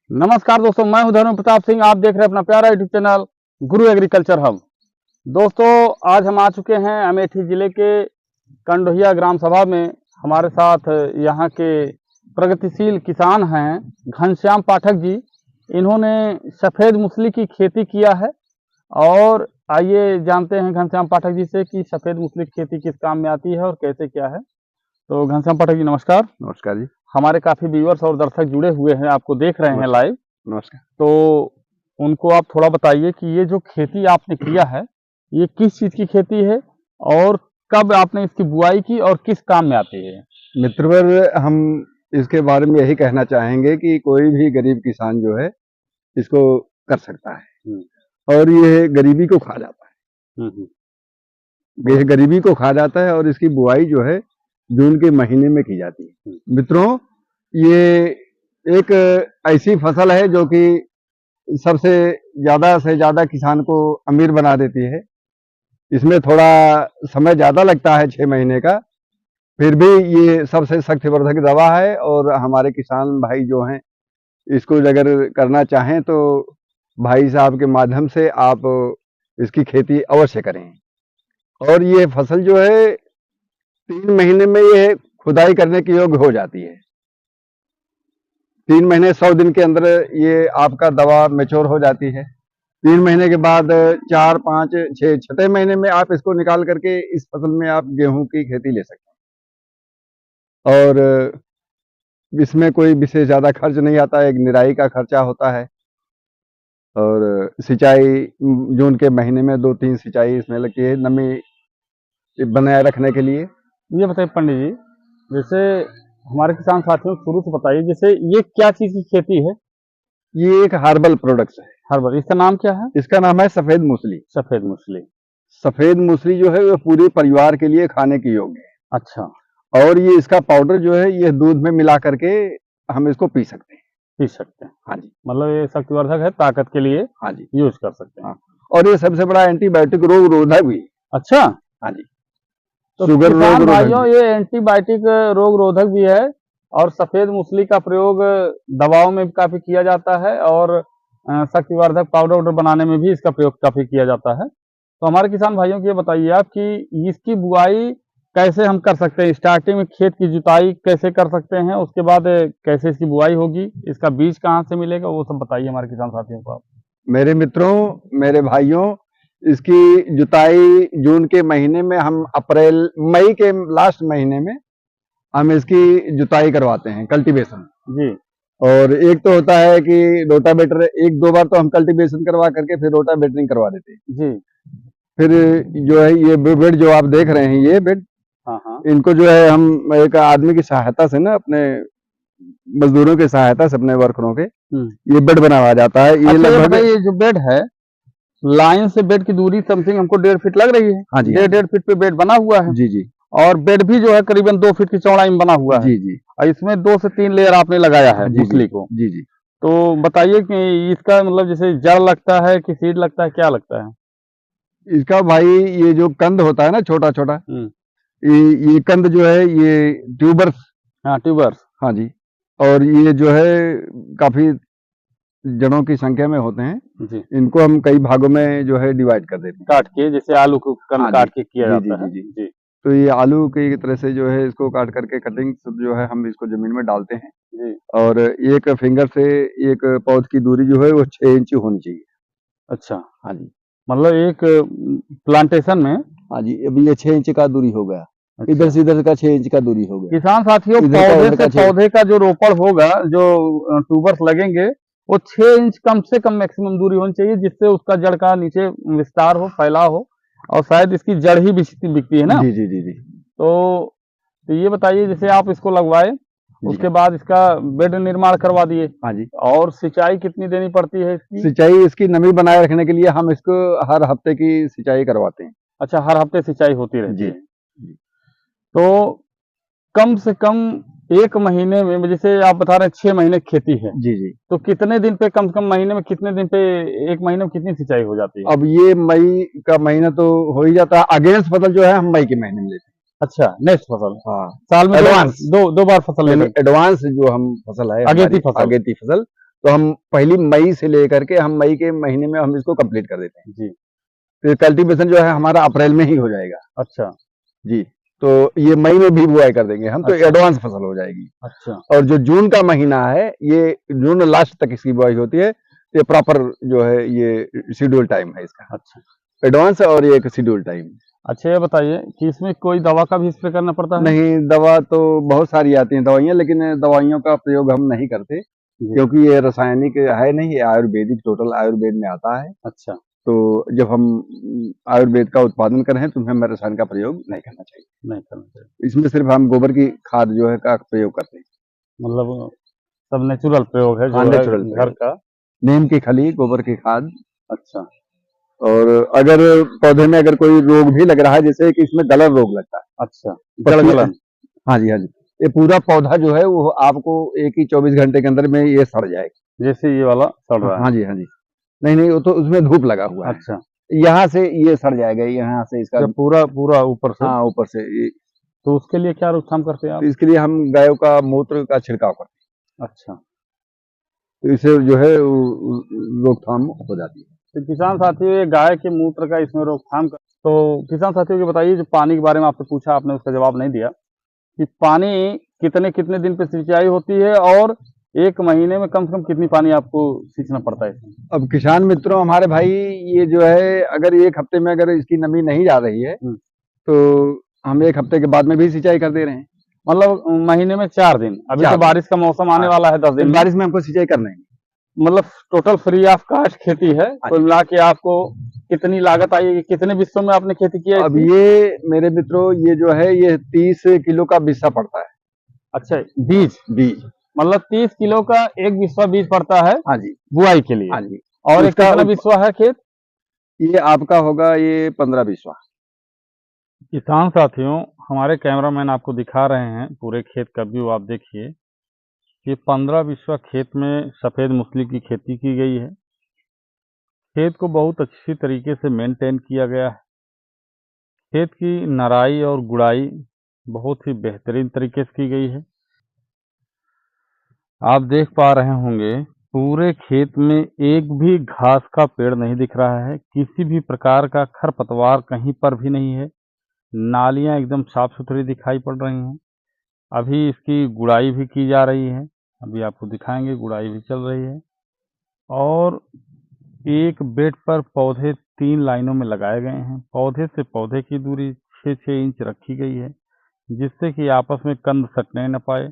नमस्कार दोस्तों, मैं हूं धर्म प्रताप सिंह। आप देख रहे हैं अपना प्यारा यूट्यूब चैनल गुरु एग्रीकल्चर हब। दोस्तों, आज हम आ चुके हैं अमेठी जिले के कंडोहिया ग्राम सभा में। हमारे साथ यहाँ के प्रगतिशील किसान हैं घनश्याम पाठक जी। इन्होंने सफ़ेद मूसली की खेती किया है और आइए जानते हैं घनश्याम पाठक जी से कि सफ़ेद मूसली की खेती किस काम में आती है और कैसे क्या है। तो घनश्याम पाठक जी नमस्कार। नमस्कार जी। हमारे काफी व्यूअर्स और दर्शक जुड़े हुए हैं, आपको देख रहे हैं लाइव। नमस्कार। तो उनको आप थोड़ा बताइए कि ये जो खेती आपने किया है ये किस चीज की खेती है और कब आपने इसकी बुआई की और किस काम में आती है। मित्रवर, हम इसके बारे में यही कहना चाहेंगे कि कोई भी गरीब किसान जो है इसको कर सकता है और ये गरीबी को खा जाता है। ये गरीबी को खा जाता है और इसकी बुआई जो है जून के महीने में की जाती है। मित्रों, ये एक ऐसी फसल है जो कि सबसे ज्यादा से ज्यादा किसान को अमीर बना देती है। इसमें थोड़ा समय ज्यादा लगता है, 6 महीने का, फिर भी ये सबसे शक्ति वर्धक दवा है और हमारे किसान भाई जो हैं इसको अगर करना चाहें तो भाई साहब के माध्यम से आप इसकी खेती अवश्य करें। और ये फसल जो है 3 महीने में ये खुदाई करने के योग्य हो जाती है। 3 महीने 100 दिन के अंदर ये आपका दवा मैच्योर हो जाती है। 3 महीने के बाद 4, 5, 6, 6 महीने में आप इसको निकाल करके इस फसल में आप गेहूं की खेती ले सकते हैं। और इसमें कोई विशेष ज्यादा खर्च नहीं आता है, एक निराई का खर्चा होता है और सिंचाई जून के महीने में 2-3 सिंचाई इसमें लगती है नमी बनाए रखने के लिए। ये बताइए पंडित जी, जैसे हमारे किसान साथियों को शुरू से बताइए, जैसे ये क्या चीज की खेती है। ये एक हर्बल प्रोडक्ट्स है। हर्बल, इसका नाम क्या है। इसका नाम है सफेद मूसली। सफेद मूसली। सफेद मूसली जो है वो पूरे परिवार के लिए खाने के योग्य है। अच्छा। और ये इसका पाउडर जो है ये दूध में मिला करके हम इसको पी सकते हैं। पी सकते हैं। हाँ जी। मतलब ये शक्तिवर्धक है, ताकत के लिए। हाँ जी, यूज कर सकते हैं। हाँ। और ये सबसे बड़ा एंटीबायोटिक रोग रोधक भी। अच्छा। हाँ जी। तो शुगर रोग भाइयों, ये एंटीबायोटिक रोग रोधक भी है और सफेद मूसली का प्रयोग दवाओं में भी काफी किया जाता है और शक्तिवर्धक पाउडर वाउडर बनाने में भी इसका प्रयोग काफी किया जाता है। तो हमारे किसान भाइयों को ये बताइए आप कि इसकी बुआई कैसे हम कर सकते हैं। स्टार्टिंग में खेत की जुताई कैसे कर सकते हैं, उसके बाद कैसे इसकी बुआई होगी, इसका बीज कहाँ से मिलेगा, वो सब बताइए हमारे किसान साथियों को आप। मेरे मित्रों, मेरे भाइयों, इसकी जुताई जून के महीने में हम मई के लास्ट महीने में हम इसकी जुताई करवाते हैं, कल्टीवेशन जी। और एक तो होता है कि रोटावेटर, 1-2 बार तो हम कल्टीवेशन करवा करके फिर रोटावेटरिंग करवा देते हैं जी। फिर जो है ये बेड जो आप देख रहे हैं, ये बेड, हाँ, इनको जो है हम एक आदमी की सहायता से ना, अपने मजदूरों की सहायता से, अपने वर्करों के, ये बेड बनाया जाता है। ये लगभग ये जो बेड है, लाइन से बेड की दूरी समथिंग हमको 1.5 फीट लग रही है। हाँ जी। 1.5 फीट पे बेड बना हुआ है। जी जी। और बेड भी जो है करीबन 2 फीट की चौड़ाई में बना हुआ है। जी जी। और इसमें 2 से 3 लेयर आपने लगाया है मूसली को। जी जी। तो बताइए कि इसका मतलब जैसे जड़ लगता है कि सीड लगता है, क्या लगता है इसका? भाई ये जो कंद होता है ना, छोटा छोटा, ये कंद जो है ये ट्यूबर्स। हाँ, ट्यूबर्स। हाँ जी। और ये जो है काफी जड़ों की संख्या में होते हैं जी। इनको हम कई भागों में जो है डिवाइड कर देते हैं, काट के, जैसे आलू को काट के किया जाता है। जी। तो ये आलू की तरह से जो है इसको काट करके कटिंग जो है हम इसको जमीन में डालते हैं जी। और एक फिंगर से एक पौध की दूरी जो है वो 6 इंच होनी चाहिए। अच्छा। हाँ जी। मतलब एक प्लांटेशन में। हाँ जी, अभी ये 6 इंच का दूरी हो गया। अच्छा। इधर से इधर का 6 इंच का दूरी हो गया। किसान साथियों, पौधे से पौधे का जो रोपण होगा, जो ट्यूबर्स लगेंगे, वो 6 इंच कम से कम मैक्सिमम दूरी होनी चाहिए, जिससे उसका जड़ का नीचे विस्तार हो, फैलाव हो। और शायद इसकी जड़ ही बिकती है ना। जी जी जी जी। तो ये बताइए, जैसे आप इसको लगवाए, उसके बाद इसका बेड निर्माण करवा दिए। हाँ जी। और सिंचाई कितनी देनी पड़ती है इसकी? सिंचाई इसकी नमी बनाए रखने के लिए हम इसको हर हफ्ते की सिंचाई करवाते हैं। अच्छा, हर हफ्ते सिंचाई होती रहती है। तो कम से कम 1 महीने में, जैसे आप बता रहे हैं 6 महीने की खेती है। जी जी। तो कितने दिन पे, कम से कम महीने में कितने दिन पे, 1 महीने में कितनी सिंचाई हो जाती है? अब ये मई का महीना तो हो ही जाता है। अगेंस्ट फसल जो है हम मई के महीने में लेते हैं। अच्छा, नेक्स्ट फसल। हाँ, साल में एडवांस दो बार फसल लेते हैं। एडवांस जो हम फसल है, अगेती फसल। अगेती फसल तो हम पहली मई से लेकर के हम मई के महीने में हम इसको कंप्लीट कर देते हैं जी। तो कल्टीवेशन जो है हमारा अप्रैल में ही हो जाएगा। अच्छा। जी, तो ये मई में भी बुआई कर देंगे हम, तो अच्छा। एडवांस फसल हो जाएगी। अच्छा। और जो जून का महीना है, ये जून लास्ट तक इसकी बुआई होती है, ये प्रॉपर जो है ये शेड्यूल टाइम है इसका, अच्छा। एडवांस और ये एक शेड्यूल टाइम। अच्छा, ये बताइए कि इसमें कोई दवा का भी स्प्रे करना पड़ता है? नहीं, दवा तो बहुत सारी आती हैं दवाइयाँ, लेकिन दवाइयों का प्रयोग हम नहीं करते जी। क्योंकि ये रासायनिक है नहीं, ये आयुर्वेदिक, टोटल आयुर्वेद में आता है। अच्छा। तो जब हम आयुर्वेद का उत्पादन कर रहे हैं तो हमें रसायन का प्रयोग नहीं करना चाहिए। नहीं करना चाहिए। इसमें सिर्फ हम गोबर की खाद जो है का प्रयोग करते हैं। मतलब सब नेचुरल प्रयोग है हाँ, जो है नेचुरल घर प्रयोग, का। नीम की खली, गोबर की खाद। अच्छा। और अगर पौधे में अगर कोई रोग भी लग रहा है, जैसे कि इसमें गलन रोग लगता है। अच्छा, जड़ गलन। हाँ जी, हाँ जी, ये पूरा पौधा जो है वो आपको एक ही 24 घंटे के अंदर में ये सड़ जाएगा। जैसे ये वाला सड़ रहा है। हाँ जी, हाँ जी। नहीं नहीं, वो तो उसमें धूप लगा हुआ है। अच्छा। यहाँ से ये सड़ जाएगा, यहाँ से इसका। जब पूरा पूरा ऊपर से। हाँ, ऊपर से तो उसके लिए क्या रोकथाम करते हैं आप? तो इसके लिए हम गायों का मूत्र का छिड़काव करते अच्छा। हैं, तो इससे जो है रोकथाम हो जाती है। तो किसान साथियों, ये गाय के मूत्र का इसमें रोकथाम कर, तो किसान साथियों ये बताइए, जो पानी के बारे में आपसे पूछा, आपने उसका जवाब नहीं दिया कि पानी कितने कितने दिन पे सिंचाई होती है और एक महीने में कम से कम कितनी पानी आपको सींचना पड़ता है इसमें? अब किसान मित्रों हमारे भाई, ये जो है अगर एक हफ्ते में अगर इसकी नमी नहीं जा रही है तो हम एक हफ्ते के बाद में भी सिंचाई कर दे रहे हैं। मतलब महीने में 4 दिन। अभी तो 4 दिन। बारिश का मौसम आने वाला है 10 दिन में। बारिश में हमको सिंचाई करना है। मतलब टोटल फ्री ऑफ कास्ट खेती है। कुल मिला के आपको कितनी लागत आएगी? कितने बिस्सों में आपने खेती किया है अब इसकी? ये मेरे मित्रों, ये जो है ये 30 किलो का बिस्सा पड़ता है। अच्छा, बीज बीज मतलब 30 किलो का एक बिस्वा बीज पड़ता है। हाँ जी, बुआई के लिए। हाँ जी। और एक उसका कितना बिस्वा है खेत? ये आपका होगा ये 15 बिस्वा। किसान साथियों, हमारे कैमरामैन आपको दिखा रहे हैं पूरे खेत का व्यू। आप देखिए कि 15 बिस्वा खेत में सफेद मूंगफली की खेती की गई है। खेत को बहुत अच्छी तरीके से मेंटेन किया गया है। खेत की नराई और गुड़ाई बहुत ही बेहतरीन तरीके से की गई है। आप देख पा रहे होंगे पूरे खेत में एक भी घास का पेड़ नहीं दिख रहा है, किसी भी प्रकार का खरपतवार कहीं पर भी नहीं है। नालियां एकदम साफ सुथरी दिखाई पड़ रही हैं। अभी इसकी गुड़ाई भी की जा रही है, अभी आपको दिखाएंगे, गुड़ाई भी चल रही है। और एक बेड पर पौधे 3 लाइनों में लगाए गए हैं। पौधे से पौधे की दूरी 6-6 इंच रखी गई है, जिससे कि आपस में कंद सटने न पाए।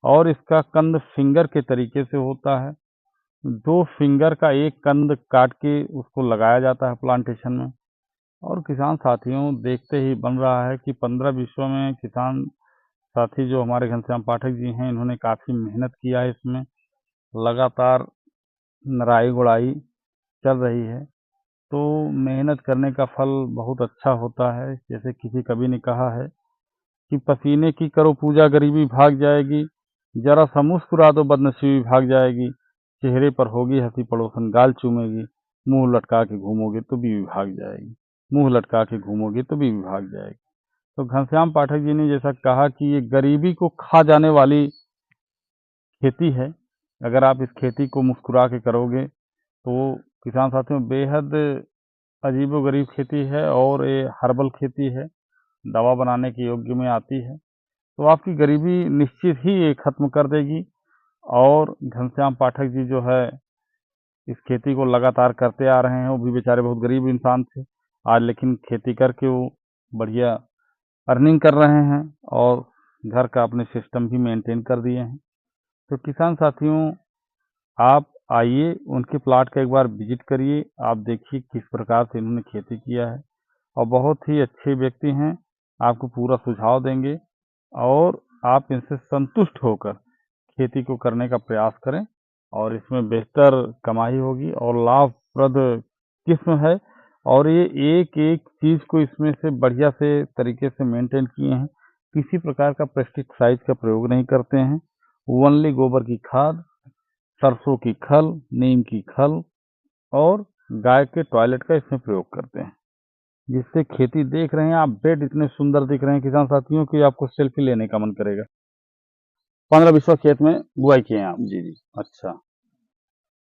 और इसका कंद फिंगर के तरीके से होता है। 2 फिंगर का एक कंद काट के उसको लगाया जाता है प्लांटेशन में। और किसान साथियों, देखते ही बन रहा है कि 15 विश्व में किसान साथी जो हमारे घनश्याम पाठक जी हैं, इन्होंने काफ़ी मेहनत किया है इसमें। लगातार नराई गुड़ाई चल रही है, तो मेहनत करने का फल बहुत अच्छा होता है। जैसे किसी कवि ने कहा है कि पसीने की करो पूजा, गरीबी भाग जाएगी। जरा सा मुस्कुरा दो, बदनसीबी भाग जाएगी। चेहरे पर होगी हंसी, पड़ोसन गाल चूमेगी। मुंह लटका के घूमोगे तो बीवी भाग जाएगी। मुंह लटका के घूमोगे तो बीवी भाग जाएगी। तो घनश्याम पाठक जी ने जैसा कहा कि ये गरीबी को खा जाने वाली खेती है। अगर आप इस खेती को मुस्कुरा के करोगे तो किसान साथियों, बेहद अजीबोगरीब खेती है और ये हर्बल खेती है, दवा बनाने के योग्य में आती है। तो आपकी गरीबी निश्चित ही ये खत्म कर देगी। और घनश्याम पाठक जी जो है इस खेती को लगातार करते आ रहे हैं। वो भी बेचारे बहुत गरीब इंसान थे आज, लेकिन खेती करके वो बढ़िया अर्निंग कर रहे हैं और घर का अपने सिस्टम भी मेंटेन कर दिए हैं। तो किसान साथियों, आप आइए, उनके प्लाट का एक बार विजिट करिए। आप देखिए किस प्रकार से इन्होंने खेती किया है, और बहुत ही अच्छे व्यक्ति हैं, आपको पूरा सुझाव देंगे और आप इनसे संतुष्ट होकर खेती को करने का प्रयास करें और इसमें बेहतर कमाई होगी और लाभप्रद किस्म है। और ये एक एक चीज़ को इसमें से बढ़िया से तरीके से मेंटेन किए हैं। किसी प्रकार का पेस्टिसाइड का प्रयोग नहीं करते हैं। ओनली गोबर की खाद, सरसों की खल, नीम की खल और गाय के टॉयलेट का इसमें प्रयोग करते हैं, जिससे खेती देख रहे हैं आप, बेड इतने सुंदर दिख रहे हैं किसान साथियों कि आपको सेल्फी लेने का मन करेगा। 15 बिस्वा खेत में बुआई किए हैं आप? जी जी। अच्छा,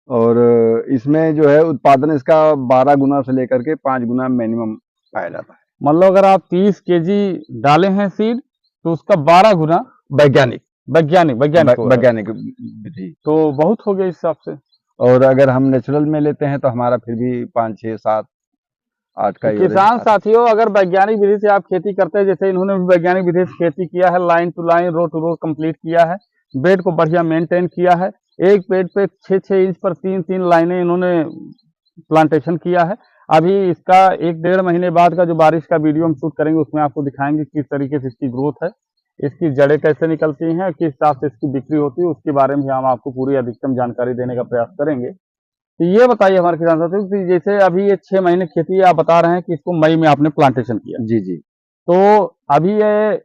और इसमें जो है उत्पादन इसका 12 गुना से लेकर के 5 गुना मिनिमम पाया जाता है। मतलब अगर आप 30 केजी डाले हैं सीड तो उसका 12 गुना वैज्ञानिक वैज्ञानिक होगा। वैज्ञानिक विधि। तो बहुत हो गया इस हिसाब से। और अगर हम नेचुरल में लेते हैं तो हमारा फिर भी 5, 6, 7, 8 का तो किसान साथियों, अगर वैज्ञानिक विधि से आप खेती करते हैं, जैसे इन्होंने भी वैज्ञानिक विधि से खेती किया है, line to line, row to row complete किया है, बेड को बढ़िया मेंटेन किया है, एक बेड पे 6-6 इंच पर 3-3 लाइनें इन्होंने प्लांटेशन किया है। अभी इसका 1-1.5 महीने बाद का जो बारिश का वीडियो हम शूट करेंगे उसमें आपको दिखाएंगे किस तरीके से इसकी ग्रोथ है, इसकी जड़ें कैसे निकलती हैं, किस हिसाब से इसकी बिक्री होती है, उसके बारे में हम आपको पूरी अधिकतम जानकारी देने का प्रयास करेंगे। तो ये बताइए हमारे किसान साथियों कि जैसे अभी ये 6 महीने खेती है, आप बता रहे हैं कि इसको मई में आपने प्लांटेशन किया। जी जी। तो अभी ये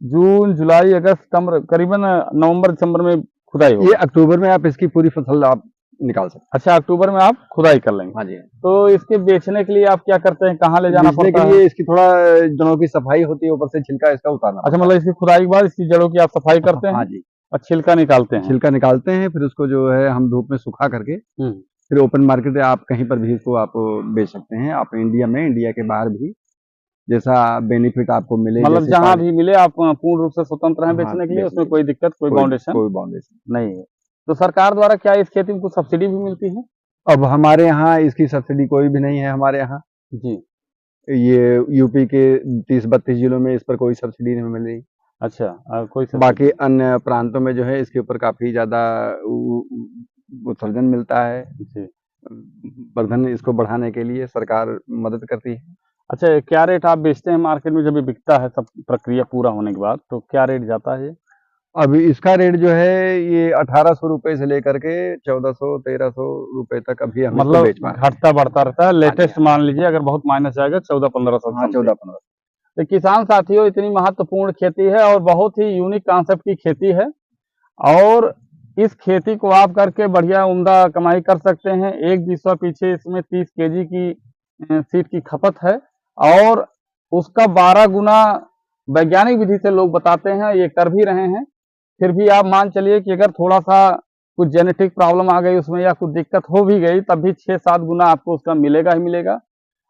जून, जुलाई, अगस्त, सितंबर, करीबन नवंबर, दिसंबर में खुदाई होगी। ये अक्टूबर में आप इसकी पूरी फसल आप निकाल सकते अच्छा, अक्टूबर में आप खुदाई कर लेंगे। हैं। हाँ जी। तो इसके बेचने के लिए आप क्या करते हैं, कहाँ ले जाना बेचने पड़ता के है? लिए इसकी थोड़ा जड़ों की सफाई होती है, ऊपर से छिलका इसका उतारना अच्छा, पड़ता मतलब इसकी खुदाई के बाद इसकी जड़ों की आप सफाई करते है। हैं हाँ जी। और छिलका निकालते हैं। छिलका निकालते हैं, फिर उसको जो है हम धूप में सुखा करके फिर ओपन मार्केट में आप कहीं पर भी इसको आप बेच सकते हैं। आप इंडिया में, इंडिया के बाहर भी जैसा बेनिफिट आपको मिले, मतलब जैसे जहाँ भी मिले आप पूर्ण रूप से स्वतंत्र हैं बेचने के लिए, उसमें कोई दिक्कत, कोई बाउंडेशन कोई बाउंडेशन नहीं है। तो सरकार द्वारा क्या इस खेती में कुछ सब्सिडी भी मिलती है? अब हमारे यहाँ इसकी सब्सिडी कोई भी नहीं है हमारे यहाँ। जी। ये यूपी के 30-32 जिलों में इस पर कोई सब्सिडी नहीं मिल रही। अच्छा, कोई बाकी अन्य प्रांतों में जो है इसके ऊपर काफी ज्यादा उत्सर्जन मिलता है। जी। वर्धन इसको बढ़ाने के लिए सरकार मदद करती है। अच्छा, क्या रेट आप बेचते हैं मार्केट में, जब ये बिकता है सब प्रक्रिया पूरा होने के बाद, तो क्या रेट जाता है? अभी इसका रेट जो है ये 1800 रुपए से लेकर के 1400-1300 रुपए तक अभी हम इसको बेच पा रहे हैं। घटता बढ़ता रहता है। लेटेस्ट मान लीजिए अगर बहुत माइनस जाएगा 14-1500। हाँ, 14-1500। तो किसान साथियों, इतनी महत्वपूर्ण खेती है और बहुत ही यूनिक कॉन्सेप्ट की खेती है, और इस खेती को आप करके बढ़िया उम्दा कमाई कर सकते हैं। एक बीसवा पीछे इसमें 30 केजी की सीड की खपत है, और उसका 12 गुना वैज्ञानिक विधि से लोग बताते हैं, ये कर भी रहे हैं। फिर भी आप मान चलिए कि अगर थोड़ा सा कुछ जेनेटिक प्रॉब्लम आ गई उसमें या कुछ दिक्कत हो भी गई, तब भी 6-7 गुना आपको उसका मिलेगा ही मिलेगा।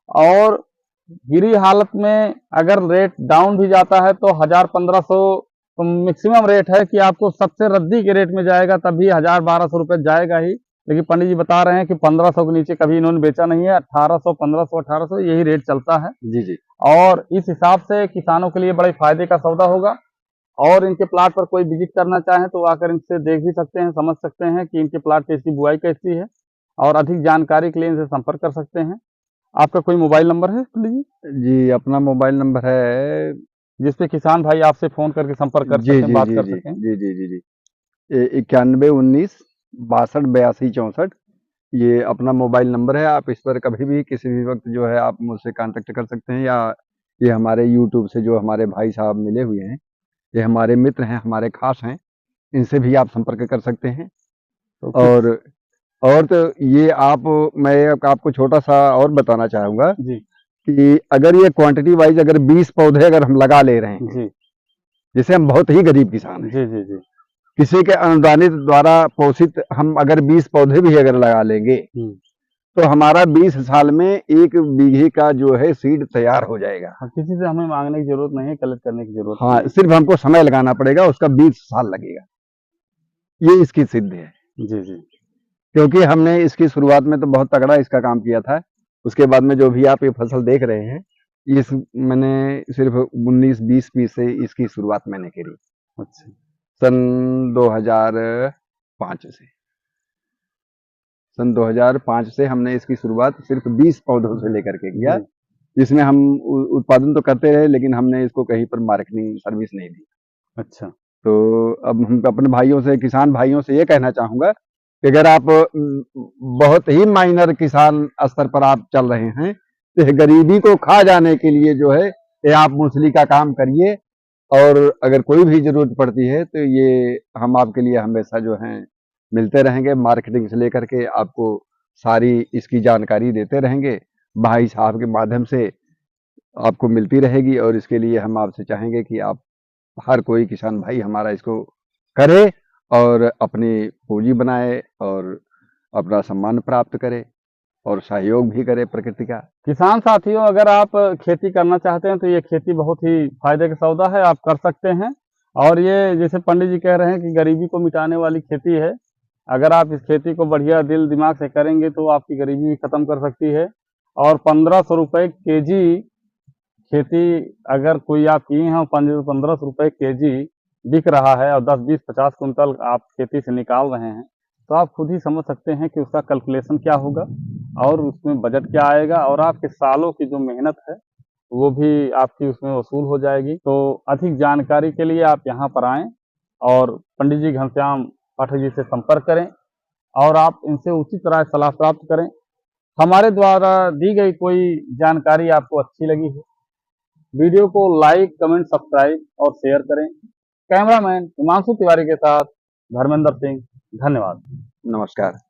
और गिरी हालत में अगर रेट डाउन भी जाता है तो 1000-1500 तो मैक्सिमम रेट है कि आपको सबसे रद्दी के रेट में जाएगा, तब भी 1000-1200 रुपये जाएगा ही। लेकिन पंडित जी बता रहे हैं कि 1500 के नीचे कभी इन्होंने बेचा नहीं है। 1800, 1500, 1800 यही रेट चलता है। जी जी। और इस हिसाब से किसानों के लिए बड़े फायदे का सौदा होगा। और इनके प्लाट पर कोई विजिट करना चाहे तो आकर इनसे देख भी सकते हैं, समझ सकते हैं कि इनके प्लाट पे इसकी बुआई कैसी है, और अधिक जानकारी के लिए इनसे संपर्क कर सकते हैं। आपका कोई मोबाइल नंबर है पंडित जी? जी, अपना मोबाइल नंबर है जिसपे किसान भाई आपसे फोन करके संपर्क कर सकें, बात कर सकें। जी जी जी जी 9119 62 82 64 ये अपना मोबाइल नंबर है। आप इस पर कभी भी किसी भी वक्त जो है आप मुझसे कांटेक्ट कर सकते हैं, या ये हमारे यूट्यूब से जो हमारे भाई साहब मिले हुए हैं, ये हमारे मित्र हैं, हमारे खास हैं, इनसे भी आप संपर्क कर सकते हैं। और तो ये मैं आपको छोटा सा और बताना चाहूंगा जी कि अगर ये क्वांटिटी वाइज अगर 20 पौधे अगर हम लगा ले रहे हैं, जी जैसे हम बहुत ही गरीब किसान हैं, जी जी जी किसी के अनुदानित द्वारा पोषित हम अगर 20 पौधे भी अगर लगा लेंगे तो हमारा 20 साल में 1 बीघे का जो है सीड तैयार हो जाएगा। हाँ, किसी से हमें मांगने की जरूरत नहीं है, कलेक्ट करने की जरूरत हाँ, नहीं सिर्फ हमको समय लगाना पड़ेगा, उसका 20 साल लगेगा। ये इसकी सिद्ध है। जी जी। क्योंकि हमने इसकी शुरुआत में तो बहुत तगड़ा इसका काम किया था। उसके बाद में जो भी आप ये फसल देख रहे हैं, इस मैंने सिर्फ 19-20 पीस से इसकी शुरुआत मैंने करी। अच्छा। सन 2005 से हमने इसकी शुरुआत सिर्फ 20 पौधों से लेकर के किया, जिसमें हम उत्पादन तो करते रहे, लेकिन हमने इसको कहीं पर मार्केटिंग सर्विस नहीं दी। अच्छा। तो अब हम अपने भाइयों से, किसान भाइयों से ये कहना चाहूंगा कि अगर आप बहुत ही माइनर किसान स्तर पर आप चल रहे हैं, तो गरीबी को खा जाने के लिए जो है ये आप मूंगफली का काम करिए, और अगर कोई भी जरूरत पड़ती है तो ये हम आपके लिए हमेशा जो है मिलते रहेंगे। मार्केटिंग से लेकर के आपको सारी इसकी जानकारी देते रहेंगे, भाई साहब के माध्यम से आपको मिलती रहेगी। और इसके लिए हम आपसे चाहेंगे कि आप हर कोई किसान भाई हमारा इसको करे और अपनी पूंजी बनाए, और अपना सम्मान प्राप्त करे और सहयोग भी करे प्रकृति का। किसान साथियों, अगर आप खेती करना चाहते हैं तो ये खेती बहुत ही फायदे का सौदा है, आप कर सकते हैं। और ये जैसे पंडित जी कह रहे हैं कि गरीबी को मिटाने वाली खेती है। अगर आप इस खेती को बढ़िया दिल दिमाग से करेंगे तो आपकी गरीबी भी खत्म कर सकती है। और 1500 रुपये केजी खेती अगर कोई आप किए हैं, 1500 रुपये केजी बिक रहा है और 10, 20, 50 कुंटल आप खेती से निकाल रहे हैं, तो आप खुद ही समझ सकते हैं कि उसका कैलकुलेशन क्या होगा और उसमें बजट क्या आएगा, और आपके सालों की जो मेहनत है वो भी आपकी उसमें वसूल हो जाएगी। तो अधिक जानकारी के लिए आप यहाँ पर आएँ और पंडित जी घनश्याम पाठक जी से संपर्क करें और आप इनसे उचित राय सलाह प्राप्त करें। हमारे द्वारा दी गई कोई जानकारी आपको अच्छी लगी है, वीडियो को लाइक, कमेंट, सब्सक्राइब और शेयर करें। कैमरामैन हिमांशु तिवारी के साथ धर्मेंद्र सिंह, धन्यवाद। नमस्कार।